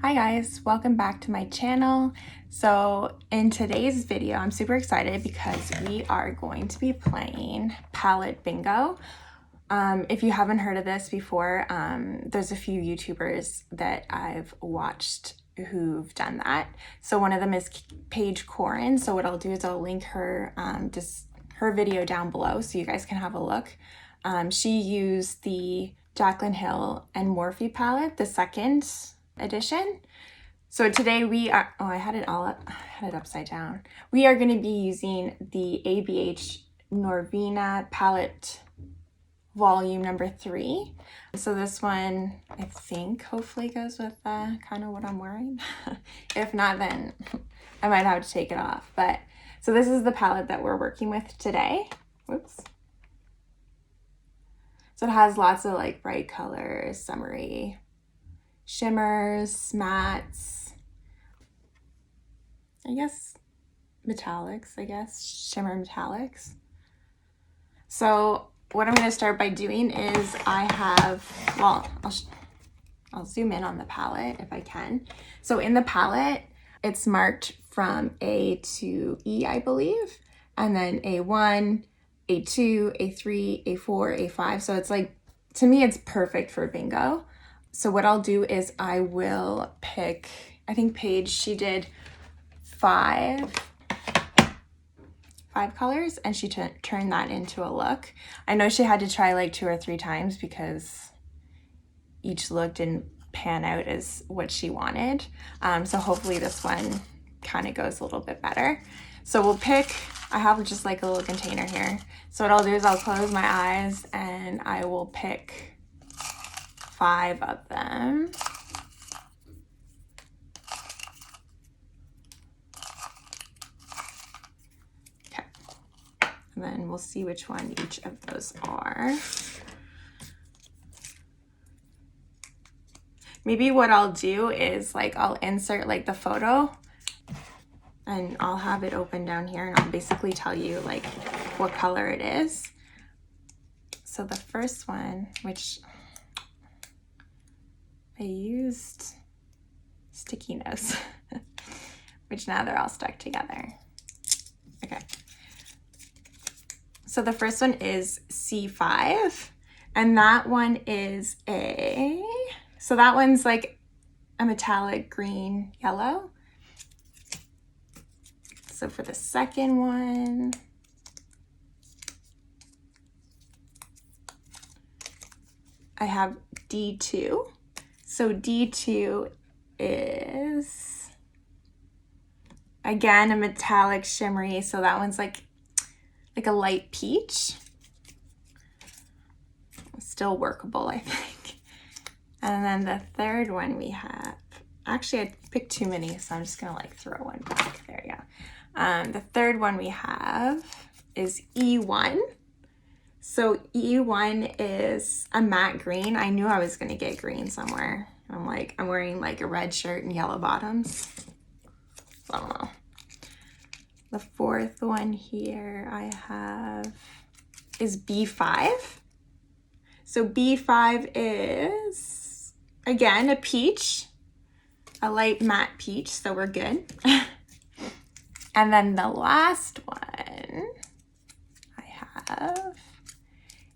Hi guys, welcome back to my channel. So in today's video, I'm super excited because we are going to be playing palette bingo. If you haven't heard of this before, there's a few YouTubers that I've watched who've done that. So one of them is Paige Koren. So what I'll do is I'll link her, just her video down below so you guys can have a look. She used the Jaclyn Hill and Morphe palette, the second edition. So today we are, oh, I had it upside down. We are going to be using the ABH Norvina palette volume number 3. So this one, I think, hopefully goes with kind of what I'm wearing. If not, then I might have to take it off. But so this is the palette that we're working with today. Whoops. So it has lots of like bright colors, summery, shimmers, mattes, I guess metallics, shimmer metallics. So what I'm going to start by doing is I have, well, I'll zoom in on the palette if I can. So in the palette, it's marked from A to E, I believe, and then A1, A2, A3, A4, A5. So it's like, to me, it's perfect for bingo. So what I'll do is I will pick, I think Paige, she did five colors and she turned that into a look. I know she had to try like 2 or 3 times because each look didn't pan out as what she wanted. So hopefully this one kind of goes a little bit better. So we'll pick, I have just like a little container here. So what I'll do is I'll close my eyes and I will pick 5 of them. Okay. And then we'll see which one each of those are. Maybe what I'll do is like I'll insert like the photo and I'll have it open down here and I'll basically tell you like what color it is. So the first one, which I used sticky notes, which now they're all stuck together. Okay. So the first one is C5, and that one is so that one's like a metallic green yellow. So for the second one, I have D2. So D2 is, again, a metallic shimmery. So that one's like a light peach. Still workable, I think. And then the third one we have, actually I picked too many, so I'm just gonna like throw one back. There you go. The third one we have is E1. So E1 is a matte green. I knew I was gonna get green somewhere. I'm wearing like a red shirt and yellow bottoms. I don't know. The fourth one here I have is B5. So B5 is, again, a peach, a light matte peach, so we're good. And then the last one I have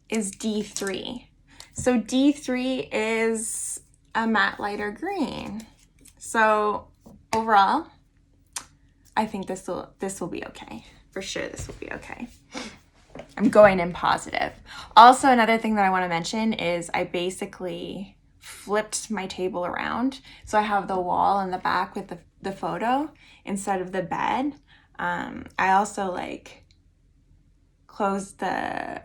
is D3. So D3 is a matte lighter green. So overall, I think this will be okay. For sure this will be okay. I'm going in positive. Also, another thing that I want to mention is I basically flipped my table around. So I have the wall in the back with the photo instead of the bed. I also like closed the,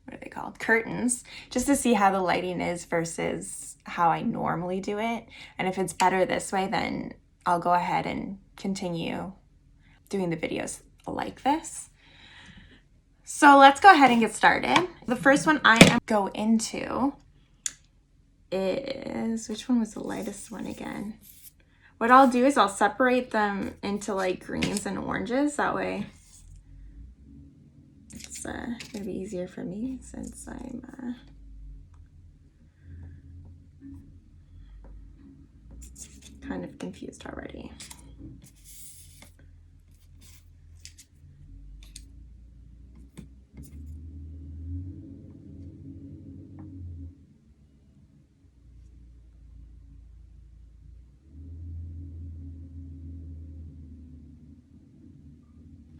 what are they called? Curtains, just to see how the lighting is versus how I normally do it. And if it's better this way, then I'll go ahead and continue doing the videos like this. So let's go ahead and get started. The first one I am go into is, which one was the lightest one again? What I'll do is I'll separate them into like greens and oranges. That way it's gonna be easier for me since I'm kind of confused already.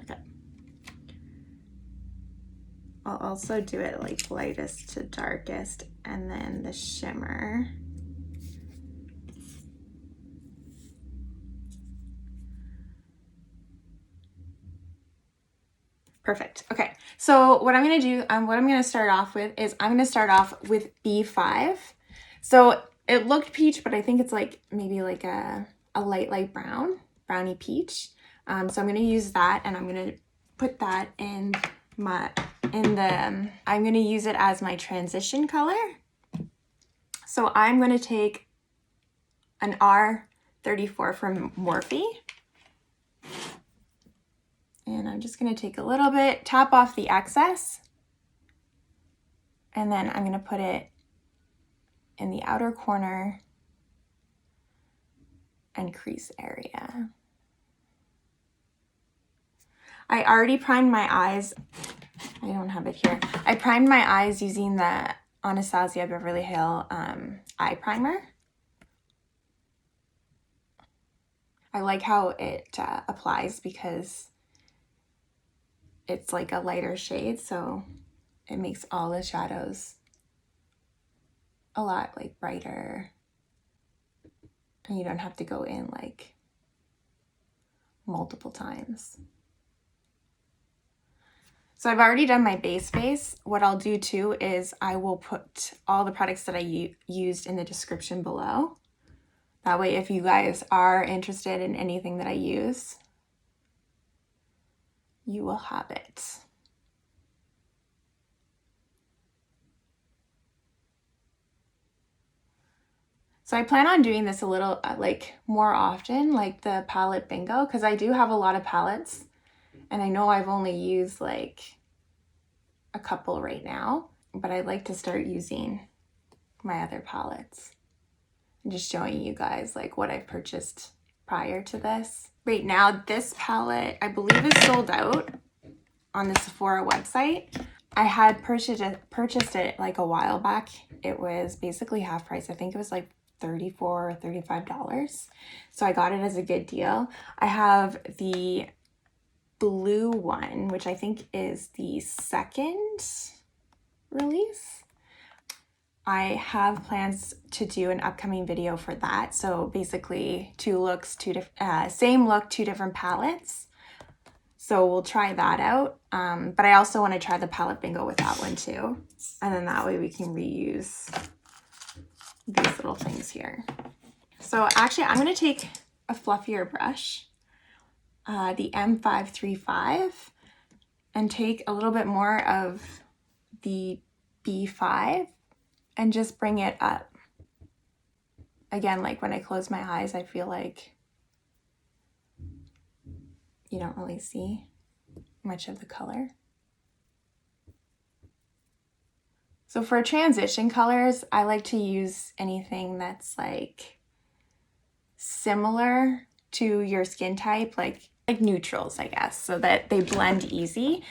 Okay. I'll also do it like lightest to darkest, and then the shimmer. Perfect. Okay, so what I'm gonna do, what I'm gonna start off with is I'm gonna start off with B5. So it looked peach, but I think it's like maybe like a light brownie peach. So I'm gonna use that, and I'm gonna put that in I'm gonna use it as my transition color. So I'm gonna take an R34 from Morphe. And I'm just going to take a little bit, tap off the excess, and then I'm going to put it in the outer corner and crease area. I already primed my eyes. I don't have it here. I primed my eyes using the Anastasia Beverly Hills eye primer. I like how it applies because it's like a lighter shade, so it makes all the shadows a lot like brighter, and you don't have to go in like multiple times. So I've already done my base face. What I'll do too is I will put all the products that I used in the description below. That way, if you guys are interested in anything that I use, you will have it. So I plan on doing this a little like more often, like the palette bingo, because I do have a lot of palettes, and I know I've only used like a couple right now, but I'd like to start using my other palettes and just showing you guys like what I've purchased prior to this. Right now, this palette, I believe, is sold out on the Sephora website. I had purchased it like a while back. It was basically half price. I think it was like $34 or $35. So I got it as a good deal. I have the blue one, which I think is the second release. I have plans to do an upcoming video for that. So basically two looks, same look, two different palettes. So we'll try that out. But I also want to try the palette bingo with that one too. And then that way we can reuse these little things here. So actually I'm going to take a fluffier brush, the M535, and take a little bit more of the B5 and just bring it up. Again, like when I close my eyes, I feel like you don't really see much of the color. So for transition colors, I like to use anything that's like similar to your skin type, like neutrals, I guess, so that they blend easy.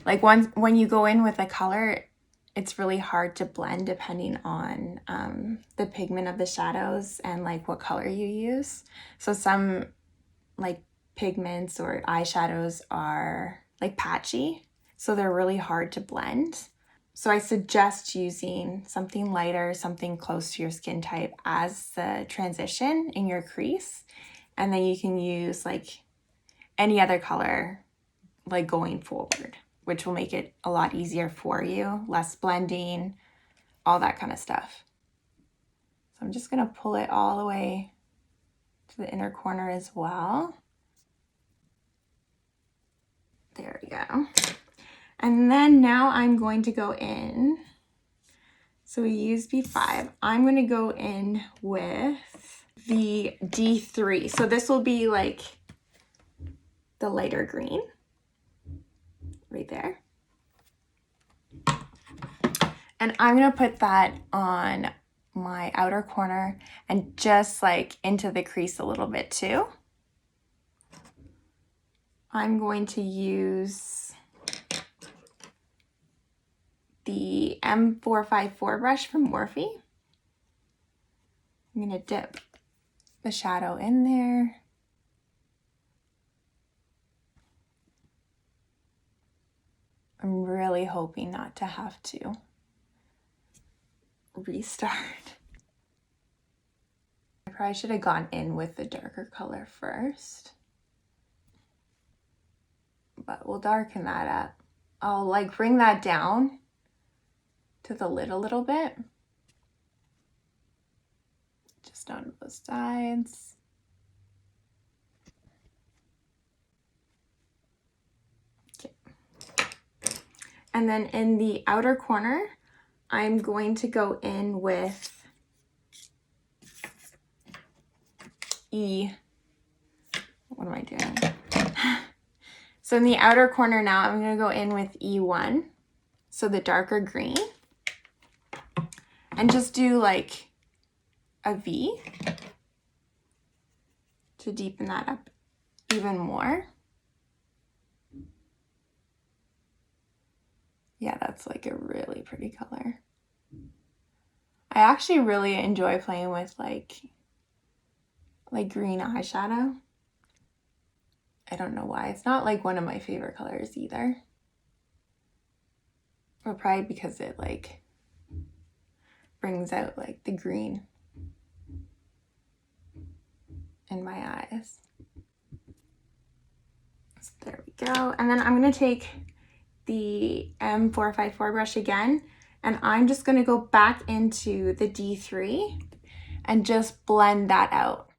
Like when you go in with a color, it's really hard to blend depending on the pigment of the shadows and like what color you use. So some like pigments or eyeshadows are like patchy, so they're really hard to blend. So I suggest using something lighter, something close to your skin type as the transition in your crease. And then you can use like any other color like going forward, which will make it a lot easier for you, less blending, all that kind of stuff. So I'm just gonna pull it all the way to the inner corner as well. There we go. And then now I'm going to go in. So we used B5. I'm going to go in with the D3. So this will be like the lighter green right there. And I'm going to put that on my outer corner and just like into the crease a little bit too. I'm going to use the M454 brush from Morphe. I'm going to dip the shadow in there. I'm really hoping not to have to restart. I probably should have gone in with the darker color first, but we'll darken that up. I'll like bring that down to the lid a little bit, just on both sides. Okay. And then in the outer corner, I'm going to go in with what am I doing? So in the outer corner now, I'm going to go in with E1, so the darker green, and just do like a V to deepen that up even more. Yeah, that's like a really pretty color. I actually really enjoy playing with like green eyeshadow. I don't know why. It's not like one of my favorite colors either. Or probably because it like brings out like the green in my eyes. So there we go. And then I'm going to take the M454 brush again, and I'm just going to go back into the D3 and just blend that out.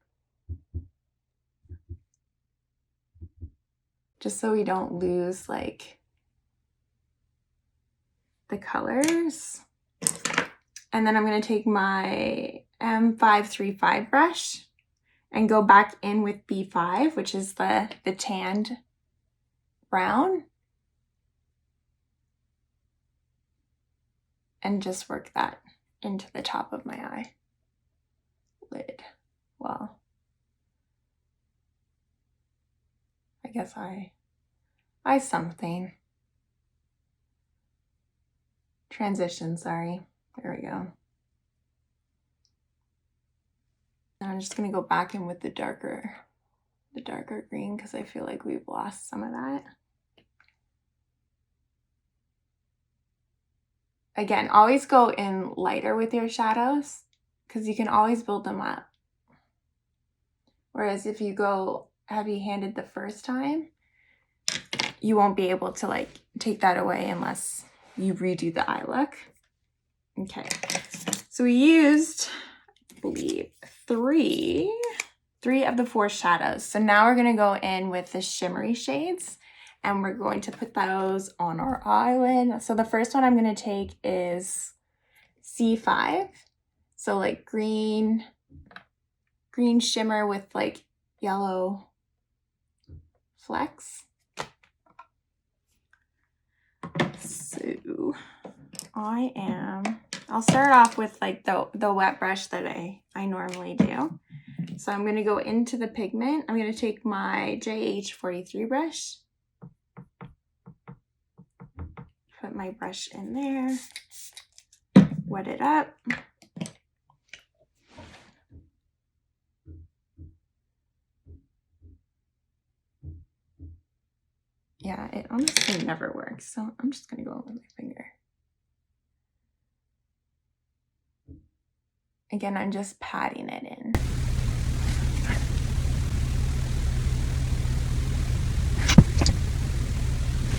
Just so we don't lose like the colors. And then I'm going to take my M535 brush and go back in with B5, which is the tanned brown, and just work that into the top of my eye lid. Well, I guess I something. Transition, sorry. There we go. Now I'm just gonna go back in with the darker green because I feel like we've lost some of that. Again, always go in lighter with your shadows because you can always build them up. Whereas if you go heavy-handed the first time, you won't be able to like take that away unless you redo the eye look. Okay, so we used, I believe, three of the 4 shadows. So now we're gonna go in with the shimmery shades and we're going to put those on our eyelid. So the first one I'm gonna take is C5. So like green shimmer with like yellow flecks. So I'll start off with like the wet brush that I normally do. So I'm going to go into the pigment. I'm going to take my JH43 brush, put my brush in there, wet it up. Yeah, it honestly never works, so I'm just going to go in with my finger. Again, I'm just patting it in.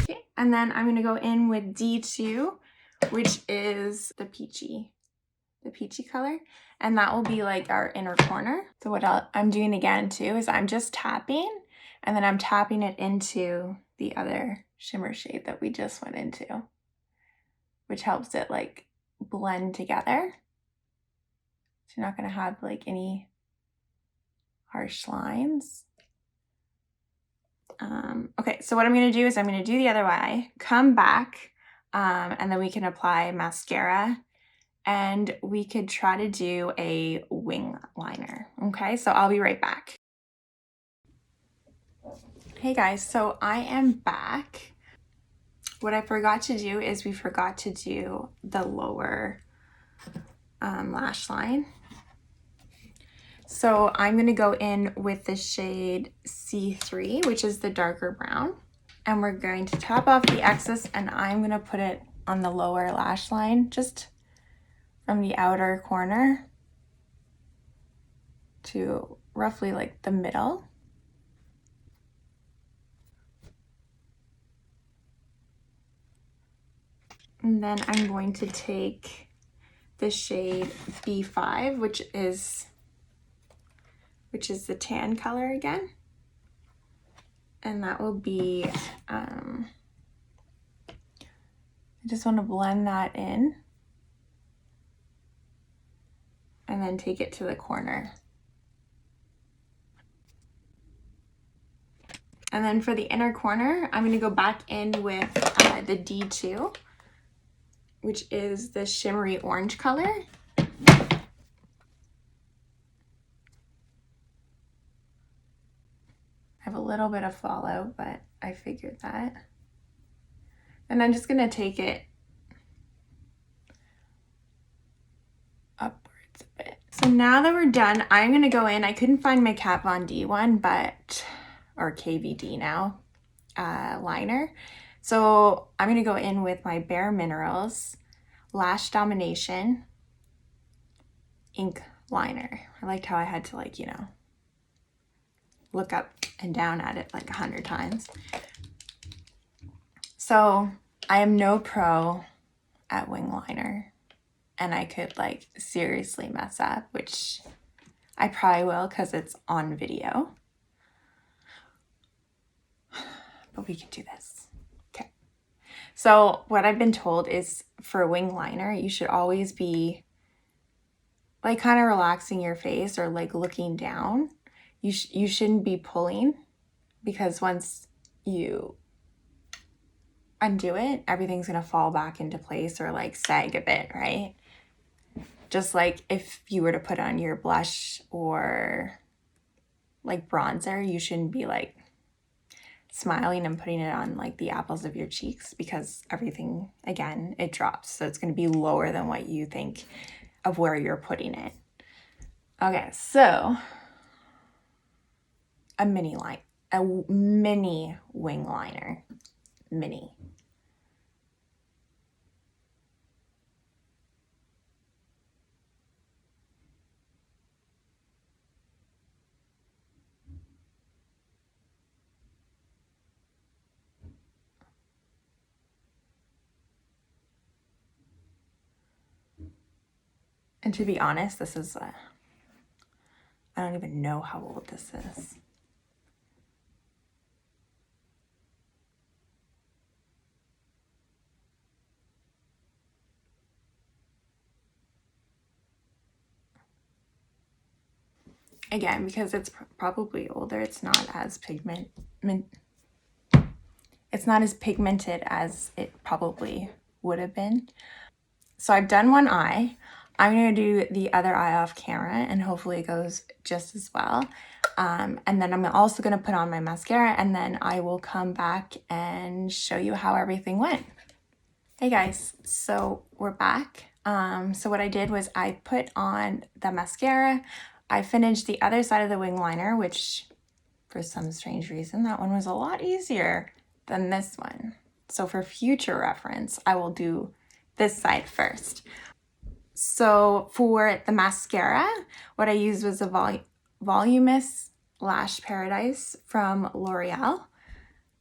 Okay, and then I'm going to go in with D2, which is the peachy color, and that will be like our inner corner. So what I'm doing again too is I'm just tapping, and then I'm tapping it into the other shimmer shade that we just went into, which helps it like blend together. So you're not going to have like any harsh lines. Okay, so what I'm going to do is I'm going to do the other eye, come back, and then we can apply mascara and we could try to do a wing liner. Okay, so I'll be right back. Hey guys, so I am back. What I forgot to do is we forgot to do the lower lash line. So I'm gonna go in with the shade C3, which is the darker brown. And we're going to top off the excess, and I'm gonna put it on the lower lash line, just from the outer corner to roughly like the middle. And then I'm going to take the shade B5, which is the tan color again. And that will be, I just want to blend that in and then take it to the corner. And then for the inner corner, I'm going to go back in with the D2, which is the shimmery orange color. I have a little bit of fallout, but I figured that. And I'm just going to take it upwards a bit. So now that we're done, I'm going to go in. I couldn't find my Kat Von D one, or KVD now, liner. So I'm going to go in with my Bare Minerals Lash Domination ink liner. I liked how I had to, like, you know, look up and down at it like 100 times. So I am no pro at wing liner, and I could like seriously mess up, which I probably will because it's on video. But we can do this. Okay. So what I've been told is for wing liner, you should always be like kind of relaxing your face or like looking down. You shouldn't be pulling, because once you undo it, everything's gonna fall back into place or like sag a bit, right? Just like if you were to put on your blush or like bronzer, you shouldn't be like smiling and putting it on like the apples of your cheeks, because everything, again, it drops. So it's going to be lower than what you think of where you're putting it. Okay, so a mini wing liner. Mini. And to be honest, this is, I don't even know how old this is. Again, because it's probably older, it's not as it's not as pigmented as it probably would have been. So I've done one eye. I'm going to do the other eye off camera, and hopefully it goes just as well. And then I'm also going to put on my mascara, and then I will come back and show you how everything went. Hey guys, so we're back. So what I did was I put on the mascara. I finished the other side of the wing liner, which for some strange reason, that one was a lot easier than this one. So for future reference, I will do this side first. So for the mascara, what I used was a Voluminous Lash Paradise from L'Oreal.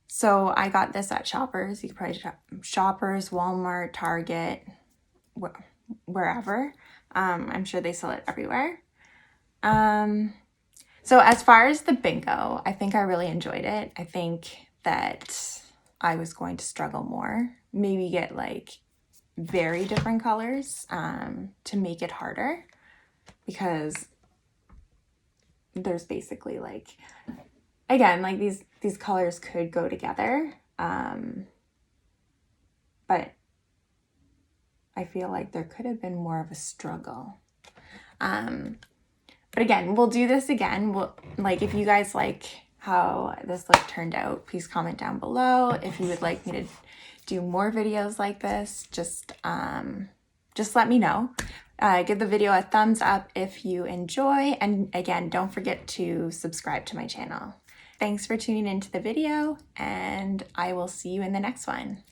So I got this at Shoppers. You can probably shop Shoppers, Walmart, Target, wherever. I'm sure they sell it everywhere. So as far as the bingo, I think I really enjoyed it. I think that I was going to struggle more. Maybe get like very different colors to make it harder, because there's basically like, again, like these colors could go together, but I feel like there could have been more of a struggle. But again, we'll do this again. Like, if you guys like how this look turned out, please comment down below. If you would like me to do more videos like this, just let me know. Give the video a thumbs up if you enjoy. And again, don't forget to subscribe to my channel. Thanks for tuning into the video, and I will see you in the next one.